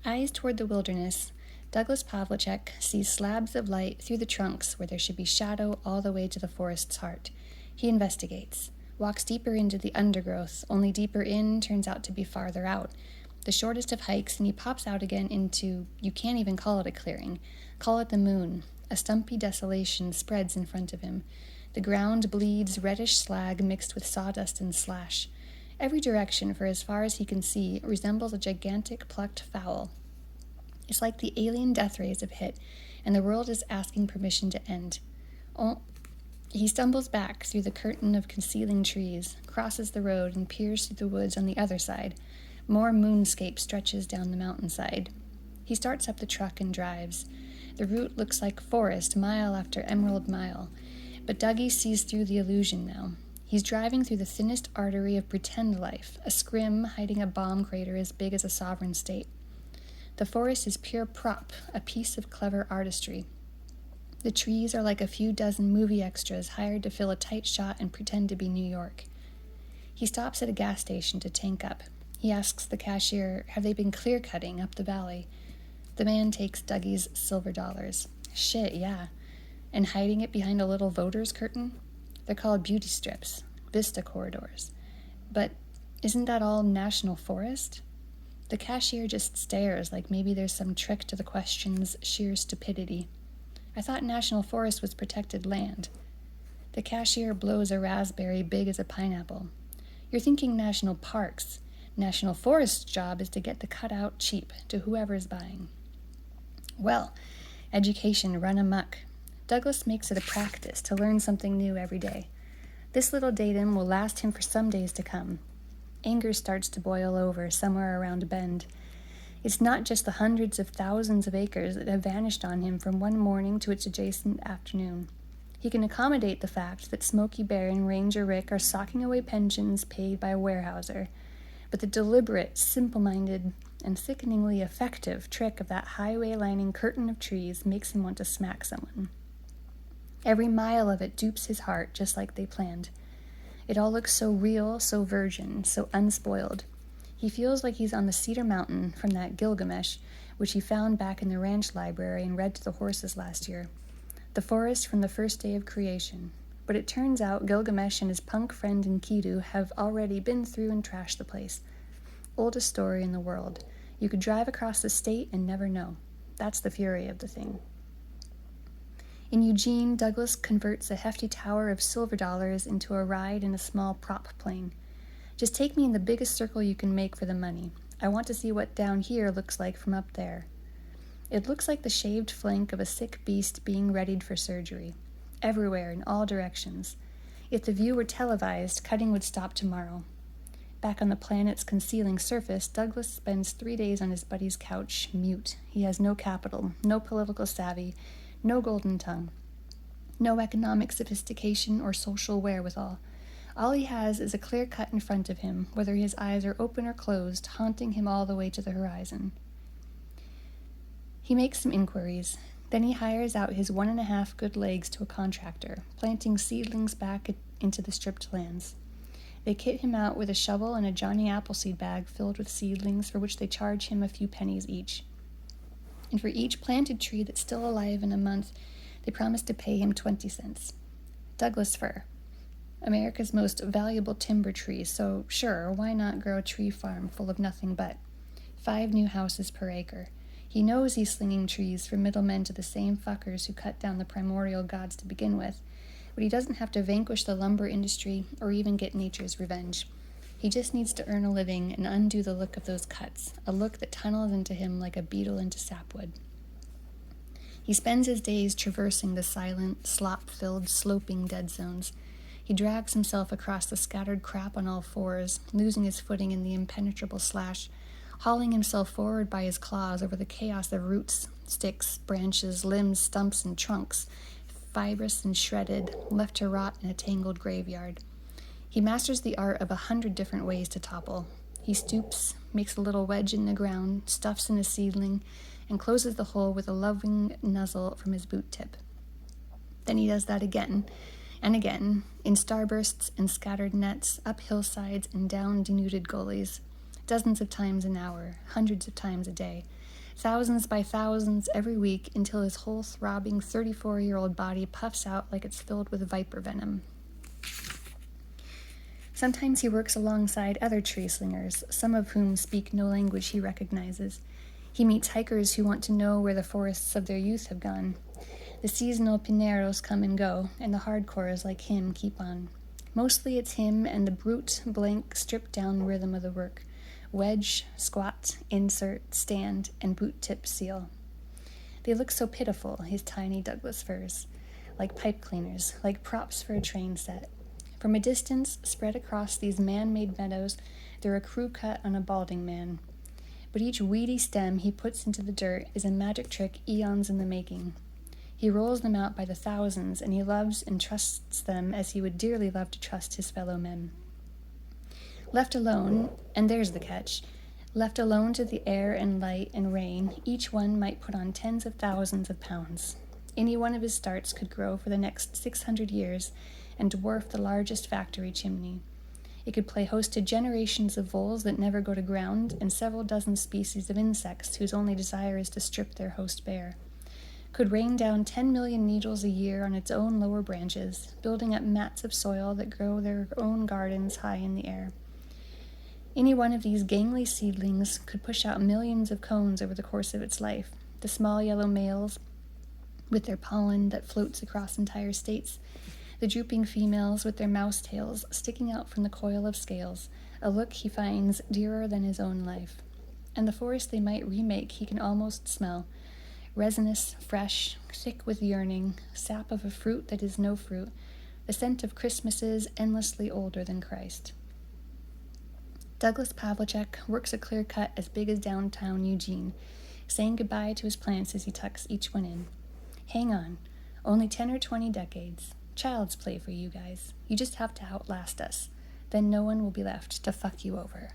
Eyes toward the wilderness, Douglas Pavlicek sees slabs of light through the trunks where there should be shadow all the way to the forest's heart. He investigates, walks deeper into the undergrowth, only deeper in turns out to be farther out. The shortest of hikes, and he pops out again into, you can't even call it a clearing. Call it the moon. A stumpy desolation spreads in front of him. The ground bleeds reddish slag mixed with sawdust and slash. Every direction, for as far as he can see, resembles a gigantic plucked fowl. It's like the alien death rays have hit, and the world is asking permission to end. He stumbles back through the curtain of concealing trees, crosses the road, and peers through the woods on the other side. More moonscape stretches down the mountainside. He starts up the truck and drives. The route looks like forest mile after emerald mile, but Dougie sees through the illusion now. He's driving through the thinnest artery of pretend life, a scrim hiding a bomb crater as big as a sovereign state. The forest is pure prop, a piece of clever artistry. The trees are like a few dozen movie extras hired to fill a tight shot and pretend to be New York. He stops at a gas station to tank up. He asks the cashier, have they been clear-cutting up the valley? The man takes Dougie's silver dollars. Shit, yeah. And hiding it behind a little voter's curtain? They're called beauty strips, vista corridors. But isn't that all national forest? The cashier just stares like maybe there's some trick to the question's sheer stupidity. I thought national forest was protected land. The cashier blows a raspberry big as a pineapple. You're thinking national parks. National forest's job is to get the cutout cheap to whoever's buying. Well, education run amok. Douglas makes it a practice to learn something new every day. This little datum will last him for some days to come. Anger starts to boil over somewhere around Bend. It's not just the hundreds of thousands of acres that have vanished on him from one morning to its adjacent afternoon. He can accommodate the fact that Smokey Bear and Ranger Rick are socking away pensions paid by a warehouser, but the deliberate, simple-minded, and sickeningly effective trick of that highway-lining curtain of trees makes him want to smack someone. Every mile of it dupes his heart just like they planned. It all looks so real, so virgin, so unspoiled. He feels like he's on the Cedar Mountain from that Gilgamesh, which he found back in the ranch library and read to the horses last year. The forest from the first day of creation. But it turns out Gilgamesh and his punk friend Enkidu have already been through and trashed the place. Oldest story in the world. You could drive across the state and never know. That's the fury of the thing. In Eugene, Douglas converts a hefty tower of silver dollars into a ride in a small prop plane. Just take me in the biggest circle you can make for the money. I want to see what down here looks like from up there. It looks like the shaved flank of a sick beast being readied for surgery. Everywhere, in all directions. If the view were televised, cutting would stop tomorrow. Back on the planet's concealing surface, Douglas spends 3 days on his buddy's couch, mute. He has no capital, no political savvy, no golden tongue, no economic sophistication or social wherewithal. All he has is a clear cut in front of him, whether his eyes are open or closed, haunting him all the way to the horizon. He makes some inquiries. Then he hires out his 1.5 good legs to a contractor, planting seedlings back into the stripped lands. They kit him out with a shovel and a Johnny Appleseed bag filled with seedlings for which they charge him a few pennies each. And for each planted tree that's still alive in a month, they promise to pay him 20 cents. Douglas fir, America's most valuable timber tree, so sure, why not grow a tree farm full of nothing but 5 new houses per acre? He knows he's slinging trees for middlemen to the same fuckers who cut down the primordial gods to begin with, but he doesn't have to vanquish the lumber industry or even get nature's revenge. He just needs to earn a living and undo the look of those cuts, a look that tunnels into him like a beetle into sapwood. He spends his days traversing the silent, slop-filled, sloping dead zones. He drags himself across the scattered crap on all fours, losing his footing in the impenetrable slash, hauling himself forward by his claws over the chaos of roots, sticks, branches, limbs, stumps, and trunks, fibrous and shredded, left to rot in a tangled graveyard. He masters the art of 100 different ways to topple. He stoops, makes a little wedge in the ground, stuffs in a seedling, and closes the hole with a loving nuzzle from his boot tip. Then he does that again and again, in starbursts and scattered nets, up hillsides and down denuded gullies, dozens of times an hour, hundreds of times a day, thousands by thousands every week until his whole throbbing 34-year-old body puffs out like it's filled with viper venom. Sometimes he works alongside other tree slingers, some of whom speak no language he recognizes. He meets hikers who want to know where the forests of their youth have gone. The seasonal pineros come and go, and the hardcores like him keep on. Mostly it's him and the brute, blank, stripped-down rhythm of the work. Wedge, squat, insert, stand, and boot-tip seal. They look so pitiful, his tiny Douglas firs, like pipe cleaners, like props for a train set. From a distance, spread across these man-made meadows, they're a crew cut on a balding man. But each weedy stem he puts into the dirt is a magic trick eons in the making. He rolls them out by the thousands, and he loves and trusts them as he would dearly love to trust his fellow men. Left alone, and there's the catch, left alone to the air and light and rain, each one might put on tens of thousands of pounds. Any one of his starts could grow for the next 600 years and dwarf the largest factory chimney. It could play host to generations of voles that never go to ground and several dozen species of insects whose only desire is to strip their host bare. Could rain down 10 million needles a year on its own lower branches, building up mats of soil that grow their own gardens high in the air. Any one of these gangly seedlings could push out millions of cones over the course of its life, the small yellow males with their pollen that floats across entire states, the drooping females with their mouse tails sticking out from the coil of scales, a look he finds dearer than his own life. And the forest they might remake he can almost smell, resinous, fresh, thick with yearning, sap of a fruit that is no fruit, the scent of Christmases endlessly older than Christ. Douglas Pavlicek works a clear cut as big as downtown Eugene, saying goodbye to his plants as he tucks each one in. Hang on, only 10 or 20 decades. Child's play for you guys. You just have to outlast us. Then no one will be left to fuck you over.